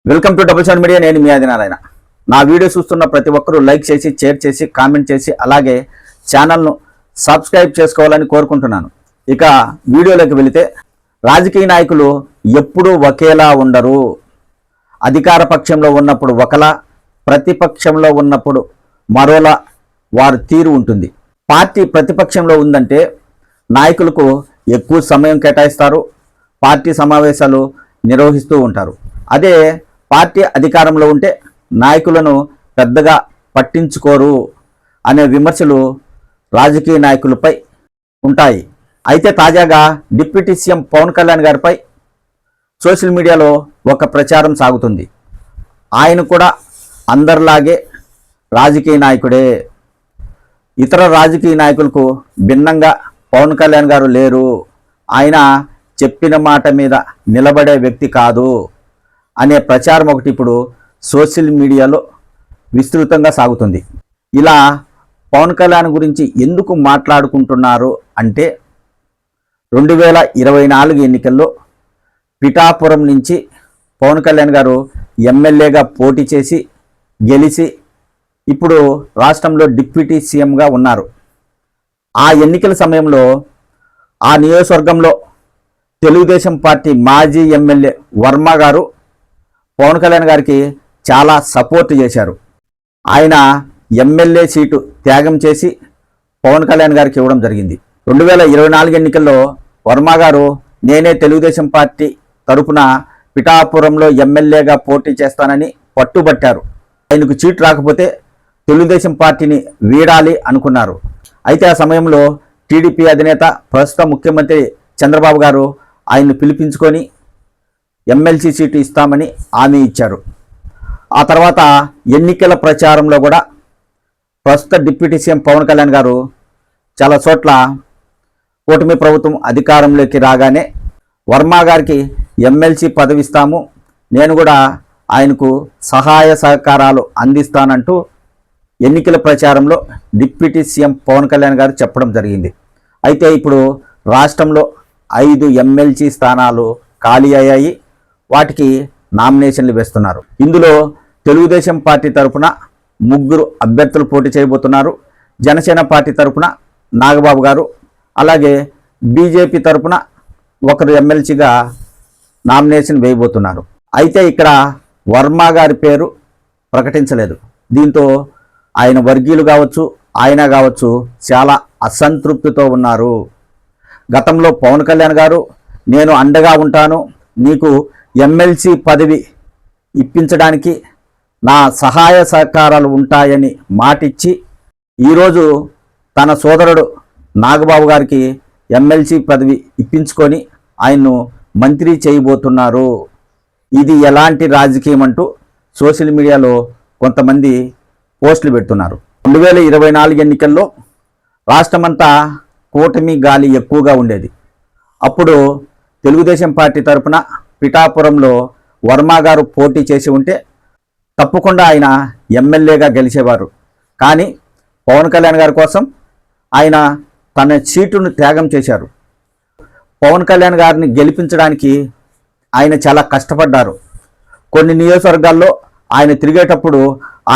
Welcome to double seven media. నేను మీ ఆదినారాయణ. నా video చూస్తున్న ప్రతి ఒక్కరూ లైక్ చేసి, షేర్ చేసి, కామెంట్ చేసి, అలాగే ఛానల్ను సబ్స్క్రైబ్ చేసుకోవాలని కోరుకుంటున్నాను. ఇక వీడియోలోకి వెళితే, రాజకీయ నాయకులు ఎప్పుడూ ఒకేలా ఉండరు. అధికార పక్షంలో ఉన్నప్పుడు ఒకలా, ప్రతిపక్షంలో ఉన్నప్పుడు మరోలా వారి తీరు ఉంటుంది. పార్టీ ప్రతిపక్షంలో ఉందంటే నాయకులకు ఎక్కువ సమయం కేటాయిస్తారు, పార్టీ సమావేశాలు నిర్వహిస్తూ ఉంటారు. అదే పార్టీ అధికారంలో ఉంటే నాయకులను పెద్దగా పట్టించుకోరు అనే విమర్శలు రాజకీయ నాయకులపై ఉంటాయి. అయితే తాజాగా డిప్యూటీ సీఎం పవన్ కళ్యాణ్ గారిపై సోషల్ మీడియాలో ఒక ప్రచారం సాగుతుంది. ఆయన కూడా అందరిలాగే రాజకీయ నాయకుడే. ఇతర రాజకీయ నాయకులకు భిన్నంగా పవన్ కళ్యాణ్ గారు లేరు, ఆయన చెప్పిన మాట మీద నిలబడే వ్యక్తి కాదు అనే ప్రచారం ఒకటి ఇప్పుడు సోషల్ మీడియాలో విస్తృతంగా సాగుతుంది. ఇలా పవన్ కళ్యాణ్ గురించి ఎందుకు మాట్లాడుకుంటున్నారు అంటే, 2024 ఎన్నికల్లో పిఠాపురం నుంచి పవన్ కళ్యాణ్ గారు ఎమ్మెల్యేగా పోటీ చేసి గెలిచి ఇప్పుడు రాష్ట్రంలో డిప్యూటీ సీఎంగా ఉన్నారు. ఆ ఎన్నికల సమయంలో ఆ నియోజకవర్గంలో తెలుగుదేశం పార్టీ మాజీ ఎమ్మెల్యే వర్మ గారు పవన్ కళ్యాణ్ గారికి చాలా సపోర్ట్ చేశారు. ఆయన ఎమ్మెల్యే సీటు త్యాగం చేసి పవన్ కళ్యాణ్ గారికి ఇవ్వడం జరిగింది. 2024 ఎన్నికల్లో వర్మ గారు నేనే తెలుగుదేశం పార్టీ తరపున పిఠాపురంలో ఎమ్మెల్యేగా పోటీ చేస్తానని పట్టుబట్టారు. ఆయనకు సీటు రాకపోతే తెలుగుదేశం పార్టీని వీడాలి అనుకున్నారు. అయితే ఆ సమయంలో టీడీపీ అధినేత ప్రస్తుత ముఖ్యమంత్రి చంద్రబాబు గారు ఆయన్ను పిలిపించుకొని ఎమ్మెల్సీ సీటు ఇస్తామని హామీ ఇచ్చారు. ఆ తర్వాత ఎన్నికల ప్రచారంలో కూడా ప్రస్తుత డిప్యూటీ సీఎం పవన్ కళ్యాణ్ గారు చాలా చోట్ల కూటమి ప్రభుత్వం అధికారంలోకి రాగానే వర్మ గారికి ఎమ్మెల్సీ పదవి ఇస్తాము, నేను కూడా ఆయనకు సహాయ సహకారాలు అందిస్తానంటూ ఎన్నికల ప్రచారంలో డిప్యూటీ సీఎం పవన్ కళ్యాణ్ గారు చెప్పడం జరిగింది. అయితే ఇప్పుడు రాష్ట్రంలో 5 ఎమ్మెల్సీ స్థానాలు ఖాళీ అయ్యాయి. వాటికి నామినేషన్లు వేస్తున్నారు. ఇందులో తెలుగుదేశం పార్టీ తరఫున 3 అభ్యర్థులు పోటీ చేయబోతున్నారు. జనసేన పార్టీ తరఫున నాగబాబు గారు, అలాగే బీజేపీ తరఫున ఒకరు ఎమ్మెల్సీగా నామినేషన్ వేయబోతున్నారు. అయితే ఇక్కడ వర్మ గారి పేరు ప్రకటించలేదు. దీంతో ఆయన వర్గీయులు కావచ్చు, ఆయన కావచ్చు చాలా అసంతృప్తితో ఉన్నారు. గతంలో పవన్ కళ్యాణ్ గారు నేను అండగా ఉంటాను, నీకు ఎమ్మెల్సీ పదవి ఇప్పించడానికి నా సహాయ సహకారాలు ఉంటాయని మాటిచ్చి ఈరోజు తన సోదరుడు నాగబాబు గారికి ఎమ్మెల్సీ పదవి ఇప్పించుకొని ఆయన్ను మంత్రి చేయబోతున్నారు. ఇది ఎలాంటి రాజకీయం అంటూ సోషల్ మీడియాలో కొంతమంది పోస్టులు పెడుతున్నారు. 2024 ఎన్నికల్లో రాష్ట్రమంతా కూటమి గాలి ఎక్కువగా ఉండేది. అప్పుడు తెలుగుదేశం పార్టీ తరఫున పిఠాపురంలో వర్మ గారు పోటీ చేసి ఉంటే తప్పకుండా ఆయన ఎమ్మెల్యేగా గెలిచేవారు. కానీ పవన్ కళ్యాణ్ గారి కోసం ఆయన తన సీటును త్యాగం చేశారు. పవన్ కళ్యాణ్ గారిని గెలిపించడానికి ఆయన చాలా కష్టపడ్డారు. కొన్ని నియోజకవర్గాల్లో ఆయన తిరిగేటప్పుడు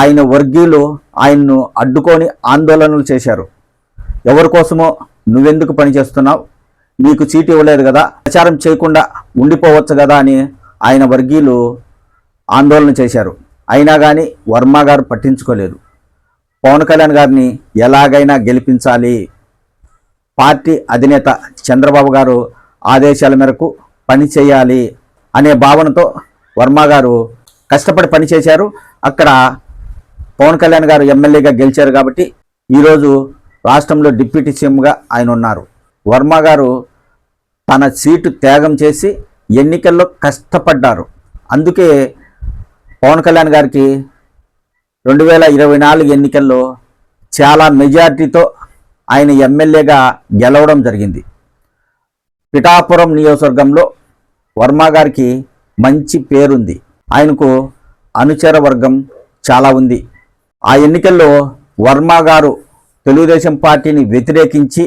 ఆయన వర్గీయులు ఆయన్ను అడ్డుకొని ఆందోళనలు చేశారు. ఎవరి కోసమో నువ్వెందుకు పనిచేస్తున్నావు, నీకు సీటు ఇవ్వలేదు కదా, ప్రచారం చేయకుండా ఉండిపోవచ్చు కదా అని ఆయన వర్గీయులు ఆందోళన చేశారు. అయినా కానీ వర్మ గారు పట్టించుకోలేదు. పవన్ కళ్యాణ్ గారిని ఎలాగైనా గెలిపించాలి, పార్టీ అధినేత చంద్రబాబు గారు ఆదేశాల మేరకు పని చేయాలి అనే భావనతో వర్మ గారు కష్టపడి పనిచేశారు. అక్కడ పవన్ కళ్యాణ్ గారు ఎమ్మెల్యేగా గెలిచారు కాబట్టి ఈరోజు రాష్ట్రంలో డిప్యూటీ సీఎంగా ఆయన ఉన్నారు. వర్మ గారు తన సీటు త్యాగం చేసి ఎన్నికల్లో కష్టపడ్డారు. అందుకే పవన్ కళ్యాణ్ గారికి 2024 ఎన్నికల్లో చాలా మెజార్టీతో ఆయన ఎమ్మెల్యేగా గెలవడం జరిగింది. పిఠాపురం నియోజకవర్గంలో వర్మ గారికి మంచి పేరుంది. ఆయనకు అనుచర వర్గం చాలా ఉంది. ఆ ఎన్నికల్లో వర్మ గారు తెలుగుదేశం పార్టీని వ్యతిరేకించి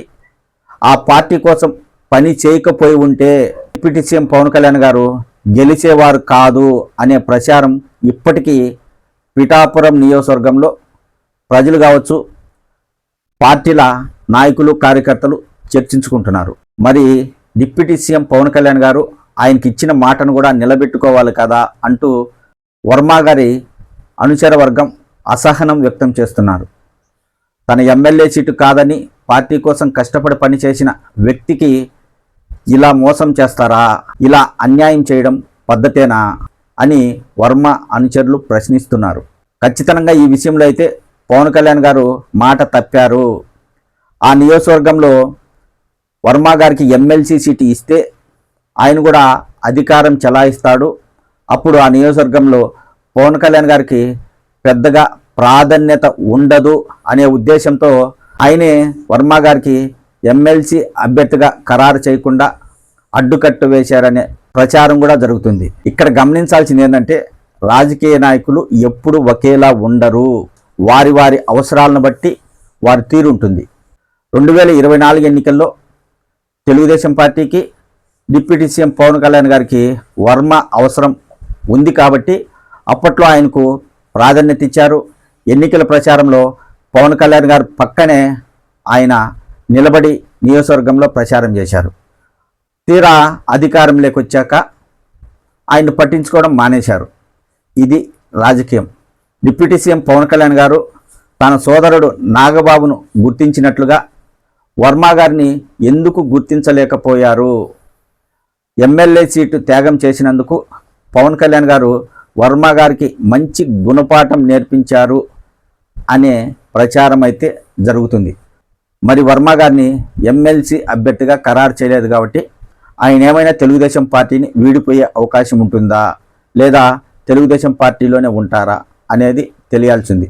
ఆ పార్టీ కోసం పని చేయకపోయి ఉంటే డిప్యూటీ సీఎం పవన్ కళ్యాణ్ గారు గెలిచేవారు కాదు అనే ప్రచారం ఇప్పటికీ పిఠాపురం నియోజకవర్గంలో ప్రజలు కావచ్చు, పార్టీల నాయకులు, కార్యకర్తలు చర్చించుకుంటున్నారు. మరి డిప్యూటీ సీఎం పవన్ కళ్యాణ్ గారు ఆయనకి ఇచ్చిన మాటను కూడా నిలబెట్టుకోవాలి కదా అంటూ వర్మ గారి అనుచర వర్గం అసహనం వ్యక్తం చేస్తున్నారు. తన ఎమ్మెల్యే సీటు కాదని పార్టీ కోసం కష్టపడి పనిచేసిన వ్యక్తికి ఇలా మోసం చేస్తారా, ఇలా అన్యాయం చేయడం పద్ధతేనా అని వర్మ అనుచరులు ప్రశ్నిస్తున్నారు. ఖచ్చితంగా ఈ విషయంలో అయితే పవన్ కళ్యాణ్ గారు మాట తప్పారు. ఆ నియోజకవర్గంలో వర్మ గారికి ఎమ్మెల్సీ సీటు ఇస్తే ఆయన కూడా అధికారం చెలాయిస్తాడు. అప్పుడు ఆ నియోజకవర్గంలో పవన్ కళ్యాణ్ గారికి పెద్దగా ప్రాధాన్యత ఉండదు అనే ఉద్దేశంతో ఆయనే వర్మ గారికి ఎమ్మెల్సీ అభ్యర్థిగా ఖరారు చేయకుండా అడ్డుకట్టు వేశారనే ప్రచారం కూడా జరుగుతుంది. ఇక్కడ గమనించాల్సింది ఏంటంటే రాజకీయ నాయకులు ఎప్పుడు ఒకేలా ఉండరు. వారి వారి అవసరాలను బట్టి వారి తీరు ఉంటుంది. 2024 ఎన్నికల్లో తెలుగుదేశం పార్టీకి డిప్యూటీ సీఎం పవన్ కళ్యాణ్ గారికి వర్మ అవసరం ఉంది కాబట్టి అప్పట్లో ఆయనకు ప్రాధాన్యత ఇచ్చారు. ఎన్నికల ప్రచారంలో పవన్ కళ్యాణ్ గారు పక్కనే ఆయన నిలబడి నియోజకవర్గంలో ప్రచారం చేశారు. తీరా అధికారంలోకి వచ్చాక ఆయన్ని పట్టించుకోవడం మానేశారు. ఇది రాజకీయం. డిప్యూటీ సీఎం పవన్ కళ్యాణ్ గారు తన సోదరుడు నాగబాబును గుర్తించినట్లుగా వర్మ గారిని ఎందుకు గుర్తించలేకపోయారు? ఎమ్మెల్యే సీటు త్యాగం చేసినందుకు పవన్ కళ్యాణ్ గారు వర్మ గారికి మంచి గుణపాఠం నేర్పించారు అనే ప్రచారం అయితే జరుగుతుంది. మరి వర్మ గారిని ఎమ్మెల్సీ అభ్యర్థిగా ఖరారు చేయలేదు కాబట్టి ఆయన ఏమైనా తెలుగుదేశం పార్టీని వీడిపోయే అవకాశం ఉంటుందా, లేదా తెలుగుదేశం పార్టీలోనే ఉంటారా అనేది తెలియాల్సింది.